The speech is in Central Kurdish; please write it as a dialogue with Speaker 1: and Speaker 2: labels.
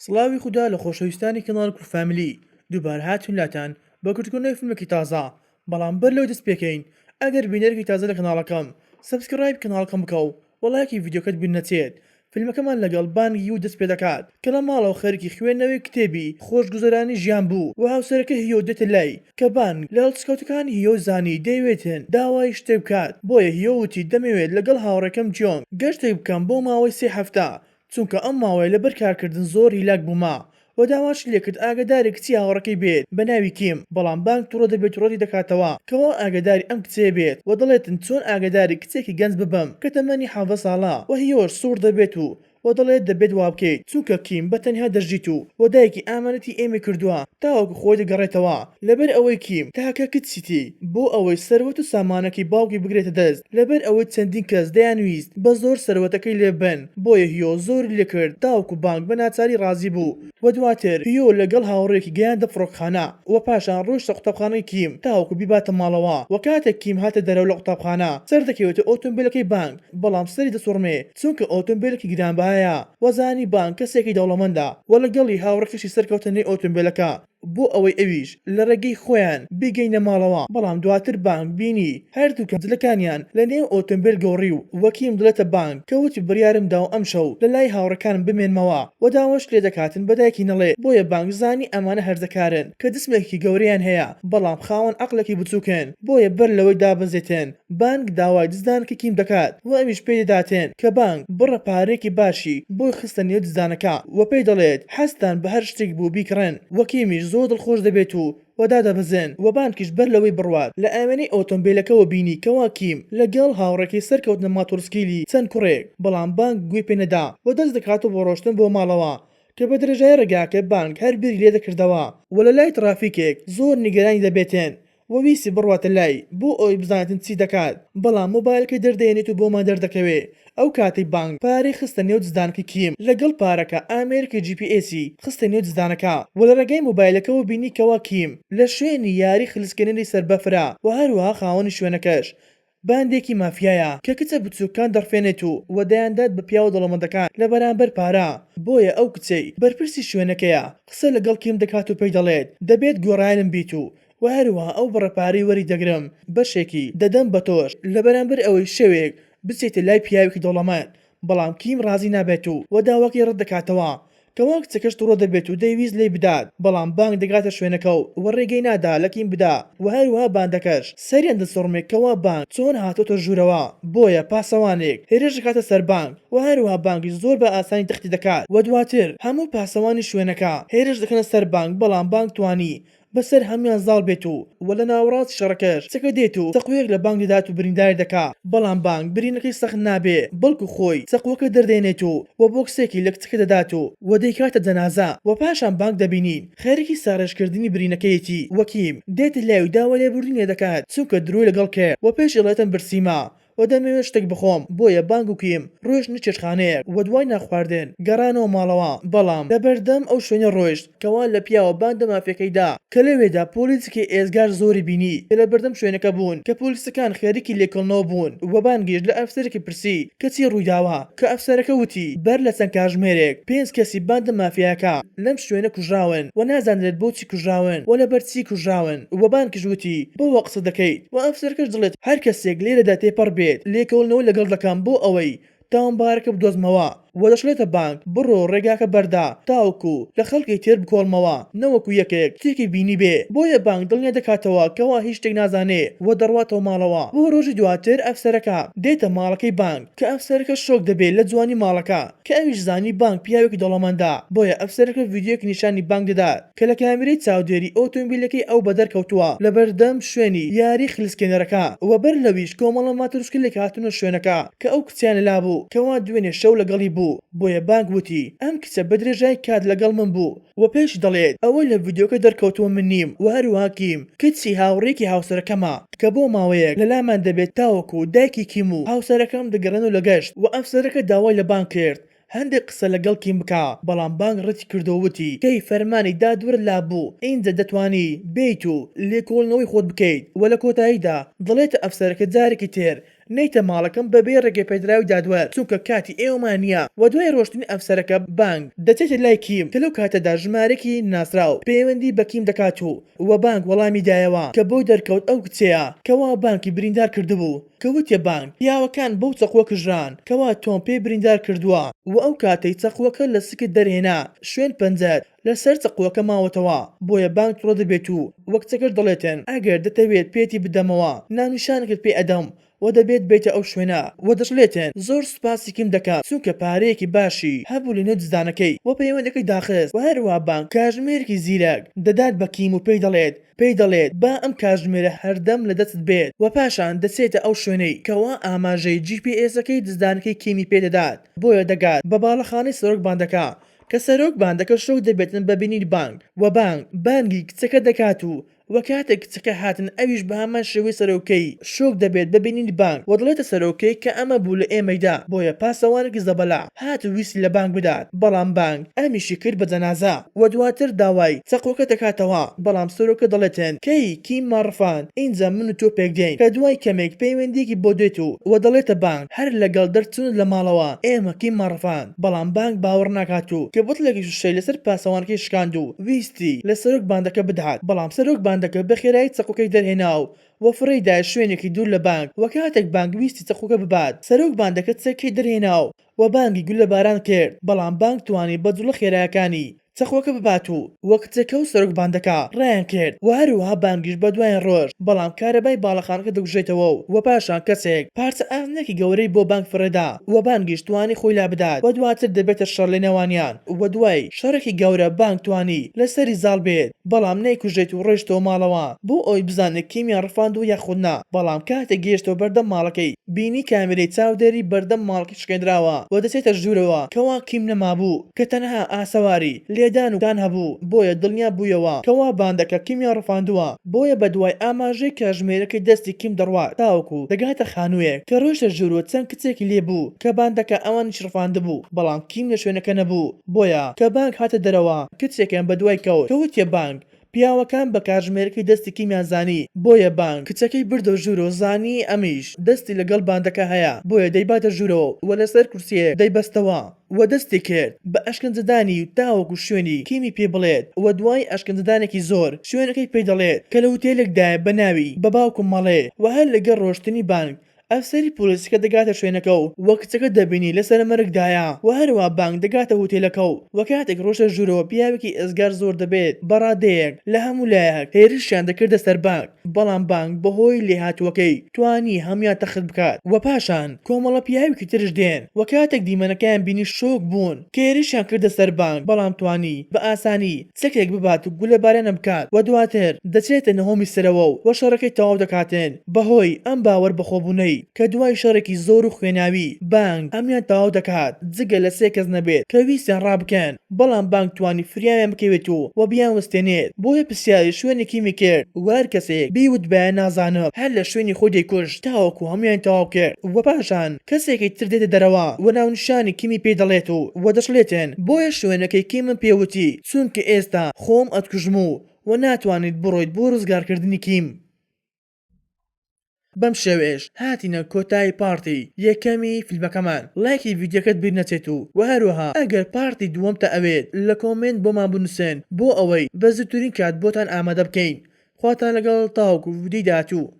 Speaker 1: سڵاوی خوددا لە خۆشەویستانی کەناڵ فامیلی دووبار هاتوون لاتان بە کورتکردنەوەی فیلمێکی تازە بەڵام بەر لەوەی دەست پێکەین ئەگەر بینەرێکی تازە لە کەناڵەکەم سەبسکرایب کەناڵەکەم بکە و وەڵایەکی ڤیدیۆکەت بیر نەچێت فیلمەکەمان لەگەڵ بانگی و دەست پێ دەکات کە لە ماڵەوە خەریکی خوێندنەوەی کتێبی خۆشگوزەرانی ژیان بوو و هاوسەرەکە هیۆ دێتە لای کە بانگ لە هەڵسکەوتەکانی هیۆ زانی دەیەوێتن داوای شتێ بکات بۆیە هیۆ وتی دەمەوێت لەگەڵ هاوڕێکەم جۆن گەشتێک بکەم بۆ ماوەی 3 هەفتە چونکە ئەم ماوەیە لەبەر کارکردن زۆر هیلاک بووما و داواش لێکرد ئاگداری کچی هاوڕەکەی بێت بە ناوی کیم بەڵام بانگ تووڕە دەبێت ڕۆتی دەکاتەوە کەەوە ئاگداری ئەم کچێ بێت و دەڵێتن چۆن ئاگداری کچێکی گەنج ببەم کە تەمەنی 17 ساڵە و هیۆش سوور دەبێت و دەڵێت دەبێت وا بکەیت چونکە کیم بەتەنها دەژیت و دایکی ئامانەتی ئێمە کردووە تاوەکو خۆی دەگەڕێتەوە لەبەر ئەوەی کیم تاکە کچیتی بۆ ئەوەی سەروەت و سامانەکەی باوکی بگرێتە دەست لەبەر ئەوەی چەندین کەس دەیانویست بە زۆر سەروەتەکەی لێبن بۆیە هیۆ زۆری لێکرد تاوەکو بانگ بە ناچاری ڕازی بوو و دواتر هیۆ لەگەڵ هاوڕێکی گەیاندە فڕۆکخانە و پاشان ڕۆیشتە قوتابخانەی کیم تاوەکو بیباتە ماڵەوە و کاتێک کیم هاتە دەرەوە لە قوتابخانە سەر دەکەوێتە ئۆتۆمبیلەکەی بانگ بەڵام سەری دەسوڕمێ چونکە ئۆتۆمبیلێکی گرانبایە وەزانی بانگ کەسێکی دەوڵەمەندە و لەگەڵی هاوڕێکیشی سەرکەوتنەی ئۆتۆمبیلەکە بۆ ئەوەی ئەویش لە ڕێگەی خۆیان بیگەینە ماڵەوە بەڵام دواتر بانگ بینی هەردوو کەنجلەکانیان لە نێو ئۆتۆمبیل گەوڕی و وەکیم دڵێتە بانگ کەوتی بڕیارم دا و ئەم شەو لە لای هاوڕەکانم بمێنمەوە و داوەش لێ دەکاتن بەدایکی نەڵێ بۆیە بانگ زانی ئەمانە هەرزەکارن کە دسمێکی گەورەیان هەیە بەڵام خاوەن عەقڵێکی بچووکن بۆیە بەر لەوەی دابەزێتن بانگ داوای دزدان کە کیم دەکات و ئەمیش پێی دەداتێن کە بانگ بڕە پارێکی باشی بۆی خستە نێو دزدانەکە و پێی دەڵێت حەستان بە هەر شتێک بوو بیکڕن وەکیمیش زۆر دڵخۆش دەبێت و دادەبەزێن و بانکیش بەر لەوەی بڕوات لە ئاوێنەی ئۆتۆمبیلەکەەوە بینی کەوا کیم لەگەڵ هاوڕێکی سەرکەوتنە ماتۆرسکیلی چەند کوڕێک بەڵام بانگ گوێی پێنەدا و دەست دەکاتەوە بۆ ڕۆشتن بۆ ماڵەوە کە بە درێژای ڕێگاکە بانگ هەر بیری لێ دەکردەوە و لە لای ترافیکێک زۆر نیگەرانی دەبێتن وەویستی بڕواتە لای بۆ ئەوی بزانێتن چی دەکات بەڵام مۆبایلەکەی دەردەێنێت و بۆمان دەردەکەوێ ئەو کاتی بانگ پارەی خستە نێو دزدانکە کیم لەگەڵ پارەکە ئامێرکە GPS خستە نێو دزدانەکە و لە ڕێگەی مۆبایلەکەەوە بینی کەوا کیم لە شوێنی یاری خلیسکردنی سەربەفرا و هەروەها خاوەنی شوێنەکەش باندێکی مافیایە کە کچە بچووکان دەڕفێنێت و دەیاندات بە پیاوە دەوڵەمەندەکان لە بەرامبەر پارە بۆیە ئەو کچەی بەرپرسی شوێنەکەیە قسە لەگەڵ کیم دەکات و پێی دەڵێت دەبێت گۆڕایلم بیت و هەروەها ئەو بڕەپارەی وەری دەگرم بەشێکی دەدەم بە تۆش لە بەرامبەر ئەوەی شەوێک بچێتە لای پیاوێکی دەوڵەمەند بەڵام کیم ڕازی نابێت و داواکی ڕەت دەکاتەوە کەوا کچەکەش تووڕە دەبێت و دەیویست لێی بدات بەڵام بانگ دەگاتە شوێنەکە و ڕێگەی نادا لە کیم بدا و هەروەها باندەکەش سەریان دەسوڕمێت کەوا بانگ چۆن هاتۆتە ژوورەوە بۆیە پاسەوانێک هێرش دەکاتە سەر بانگ و هەروەها بانگی زۆر بە ئاسانی تەختی دەکات و دواتر هەموو پاسەوانی شوێنەکە هێرش دەکەنە سەر بانگ بەڵام بانگ توانی بەسەر هەمویان زاڵ بێت و لە ناوەڕاستی شەڕەکەش چەکە دێت و چەقوەیەک لە بانگ دەدات و بریندار دەکات بەڵام بانگ برینەکەی سەخت نابێ بەڵکو خۆی چەقوەکە دەردێنێت و بۆکسێکی لە کچەکە دەدات و دەیکاتە جەنازە و پاشان بانگ دەبینین خێرێکی ساڕێژکردنی برینەکەیەتی وەکیم دێتە لای و داوا لێبوردنی لێ دەکات چونکە دروی لەگەڵ کرد و پێش ئەڵێتن برسیمە و دەمەوێت شتێک بخۆم بۆیە بانگ و کیم ڕۆیشتنە چێشتخانەیەک و دوای ناخواردن گەڕانەوە ماڵەوە بەڵام لەبەردەم ئەو شوێنە ڕۆیشت کەوا لە پیاوە باندە مافیەکەیدا کە لەوێدا پۆلیسێکی ئێزگار زۆری بینی کە لە بەردەم شوێنەکە بوون کە پۆلیسەکان خێرێکی لێکۆڵنەوە بوون و بانگیش لە ئەفسەرێکی پرسی کەچی ڕوویداوە کە ئەفسەرەکە وتی بەر لە چەند کاتژمێرێک 5 کەسی باندە مافیاکە لەم شوێنە کوژراون و نازانرێت بۆچی کوژراون و لەبەر چی کوژراون و بانگیش وتی بۆ قسە دەکەیت و ئەفسەرەکەش دڵێت هەر کەسێک لێرەدا تێپەڕ بێت لێکۆڵنەوە لەگەڵ دەکەم بۆ ئەوەی تاوانبارەکە بدۆزمەوە و دەشڵێتە بانگ بڕۆ ڕێگاکە بەردا تاوکو لە خەڵکی تێر بکۆڵمەوە نەوەکو یەکێک شتێکی بینی بێ بۆیە بانگ دڵنیا دەکاتەوە کەوا هیچ شتێک نازانێ و دەڕواتەوە ماڵەوە بۆ ڕۆژی دواتر ئەفسەرەکە دێتە ماڵەکەی بانگ کە ئەفسەرەکە شۆک دەبێت لە جوانی ماڵەکە کە ئەویش زانی بانگ پیاوێکی دەوڵەمەندە بۆیە ئەفسەرەکە ڤیدیۆکی نیشانی بانگ دەدات کە لە کامێرەی چاودێری ئۆتۆمبیلەکەی ئەو بەدەرکەوتووە لە بەردەم شوێنی یاری خلیسکێنەرەکە و بەر لەویش کۆمەڵە ماتۆرسکلێک هاتونە شوێنەکە کە ئەو کچیانە لابوو کەوا دوێنێ شەو لەگەڵی بوو بۆیە بانگ وتی ئەم کچە بەدرێژای کات لەگەڵ من بوو و پێش دەڵێت ئەوە لە ڤیدیۆکە دەرکەوتووە من نیم و هەروەها کیم کچی هاوڕێکی هاوسەرەکەمە کە بۆ ماوەیەک لەلامان دەبێت تاوەکو دایکی کیم و هاوسەرەکەم دەگەڕێن و لەگەشت و ئەفسەرەکە داوای لە بانگ کرد هەندێک قسە لەگەڵ کیم بکە بەڵام بانگ ڕەتی کردەوەتی کەی فەرمانی دادوەر لابوو ئینجا دەتوانی بیت و لێکۆڵنەوەی خۆت بکەیت و لە کۆتاییدا دڵێتە ئەفسەرەکە جارێکی تێر نەیتە ماڵەکەم بەبێ ڕێگەی پێدراوی دادوەر چونکە کاتی ئێوەمان نییە و دوای ڕۆشتنی ئەفسەرەکە بانگ دەچێتە لای کیم کە لەو کاتەدا ژمارەی ناسراو پەیوەندی بە کیم دەکات و بانگ وەڵامی دایەوە کە بۆ دەرکەوت ئەو کچەیە کەوا بانکی بریندار کردبوو کەوتێ بانگ پیاوەکان بەو چەقوە کوژران کەوا تۆم پێی بریندار کردووە و ئەو کاتەی چەقوەکە لە سکت دەرهێنا شوێن پەنجەر لەسەر چەقوەکە ماوەتەوە بۆیە بانگ تووڕە دەبێت و وەک چەکەر دەڵێتن ئەگەر دەتەوێت پێتی بدەمەوە ناونیشانەکەت پێ ئەدەم و دەبێت بێتە ئەو شوێنە و دەژڵێتن زۆر سوپاسی کیم دەکات چونکە پارەیەکی باشی هەبوو لە نێو دزدانەکەی و پەیوەندەکەی داخست و هەروە بانگ کاتژمێرێکی زیرەک دەدات بە کیم و پێی دەڵێت با ئەم کاتژمێرە هەردەم لە دەست بێت و پاشان دەچێتە ئەو شوێنەی کەوا ئاماژەی GPS-ەکەی دزدانەکەی کیمی پێدەدات بۆیە دەگات بە باڵەخانەی سەرۆک باندەکە کە سەرۆک باندەکە شۆک دەبێتن بە بینی بانگ و بانگی کچەکە دەکات و وە کاتێک کچەکە هاتن ئەویش بە هەمان شێوەی سەرۆکەی شۆک دەبێت بە بینی بانگ و دەڵێتە سەرۆکەی کە ئەمە بوو لە ئێمەیدا بۆیە پاسەوانێکی زەبەلا هات و ویستی لە بانگ بدات بەڵام بانگ ئەمیشی کرد بە جەنازە و دواتر داوای چەقوەکە دەکاتەوە بەڵام سەرۆکە دەڵێتن کەی کیم ماڕفان ئینجا من و تۆ پێک دێین کە دوای کەمێک پەیوەندێکی بۆ دێت و دەڵێتە بانگ هەر لەگەڵ دەرچون لە ماڵەوە ئێمە کیم ماڕفان بەڵام بانگ باوەڕ ناکات و کە بوتڵێکی شوشەی لەسەر پاسەوانەکەی شکاند و ویستی لە سەرۆک باندەکە بدات بەڵام سەرۆک باندەکە بەخێرایی چەقوەکەی دەرهێناو و فڕێدا شوێنێکی دوور لە بانگ و کاتێک بانگ ویستی چەقوەکە ببات سەرۆک باندەکە چەکەی دەرهێناو و بانگی گول لە باران کرد بەڵام بانگ توانی بە جوڵە خێرایەکانی چەقوەکە ببات و وەک کچەکە و سەرۆک باندەکە ڕایان کرد و هەروەها بانگیش بە دوایین ڕۆژ بەڵام کارەبای باڵەخانەکە دەگوژێتەوە و پاشان کەسێک پارچە ئازنێکی گەورەی بۆ بانگ فڕێدا و بانگیش توانی خۆی لا بدات و دواتر دەبێتە شەڕ لە نێوانیان و دوای شەڕێکی گەورە بانگ توانی لەسەری زاڵ بێت بەڵام نەیکوژێت و ڕۆیشتەوە ماڵەوە بۆ ئەوی بزانێت کیمیان ڕفاند و یاخودنا بەڵام کاتێک گەیشتەوە بەردەم ماڵەکەی بینی کامێرەی چاودێری بەردەم ماڵکی شکێنراوە و دەچێتە ژوورەوە کەوا کیم نەمابوو کە تەنها ئاسەواری لێدان و دان هەبوو بۆیە دڵنیا بوویەوە کەوا باندەکە کیمیان ڕفاندووە بۆیە بە دوای ئاماژەی کاتژمێرەکەی دەستی کیم دەڕوات تاوەکو دەگاتە خانوویەک کە ڕۆیشتە ژوورەوە چەند کچێکی لێبوو کە باندەکە ئەوانیش ڕفاندبوو بەڵام کیم لە شوێنەکە نەبوو بۆیە کە بانگ هاتە دەرەوە کچێکیان بە دوای کەوتیە بانگ پیاوەکان بە کاتژمێرەکەی دەستی کیمیان زانی بۆیە بانگ کچەکەی بردە ژوورەوە زانی ئەمیش دەستی لەگەڵ باندەکە هەیە بۆیە دەیباتە ژوورەوە و لەسەر کورسیەک دەیبەستەوە و دەستی کرد بە ئەشکەنجەدانی و تاوەکو شوێنی کیمی پێ بڵێت و دوای ئەشکەنجەدانێکی زۆر شوێنەکەی پێی دەڵێت کە لە وتێلێکدایە بە ناوی بە باوکم مەڵێ و هەر لەگەڵ ڕۆشتنی بانگ ئەفسەری پۆلیسەکە دەگاتە شوێنەکە و وە کچەکە دەبینی لەسەر مەرگدایە و هەروە بانگ دەگاتە هوتێلەکە و وە کاتێک ڕۆژە ژوورەوە پیاوێکی ئەزگار زۆر دەبێت بەڕادەیەک لە هەموو لایەک هێرشیان دەکردە سەر بانگ بەڵام بانگ بەهۆی لێهاتووەکەی توانی هەمویان تەخت بکات و پاشان کۆمەڵە پیاوێکی ترش دێن و کاتێک دیمەنەکەیان بینی شۆک بوون کە هێرشیان کردە سەر بانگ بەڵام توانی بە ئاسانی چەکێک ببات و گولە بارانە بکات و دواتر دەچێتە نەهۆمی سەرەوە و شەڕەکەی تەواو دەکاتن بەهۆی ئەم باوەڕ بەخۆبوونەی کە دوای شەڕێکی زۆر و خوێناوی بانگ ئەمیان تەواو دەکات جگە لە سێ کەس نەبێت کە ویستیان ڕابکەن بەڵام بانگ توانی فریامیان بکەوێت و بیان وەستێنێت بۆیە پرسیاری شوێنێکی میکرد وار کەسێک بیوت بەیان نازانم هەر لە شوێنی خۆی دەیکوژ تاوەکو هەمویان تەواو کرد و پاشان کەسێکی تر دێتە دەرەوە و ناونیشانی کیمی پێ دەڵێت و دەشڵێتن بۆیە شوێنەکەی کیمم پێوتی چونکە ئێستا خۆم ئەتکوژم و ناتوانیت بڕۆیت بۆ ڕزگارکردنی کیم بەم شێوێش هاتینە کۆتایی پارتی یەکەمی فیلمەکەمان لایکی ڤیدیۆکەت بیر نەچێت و هەروەها ئەگەر پارتی دووەمتە ئەوێت لە کۆمنت بۆمان بنووسن بۆ ئەوەی بە زووترین کات بۆتان ئامادە بکەین خواتان لەگەڵ تاوەکو ڤیدیۆی داهاتوو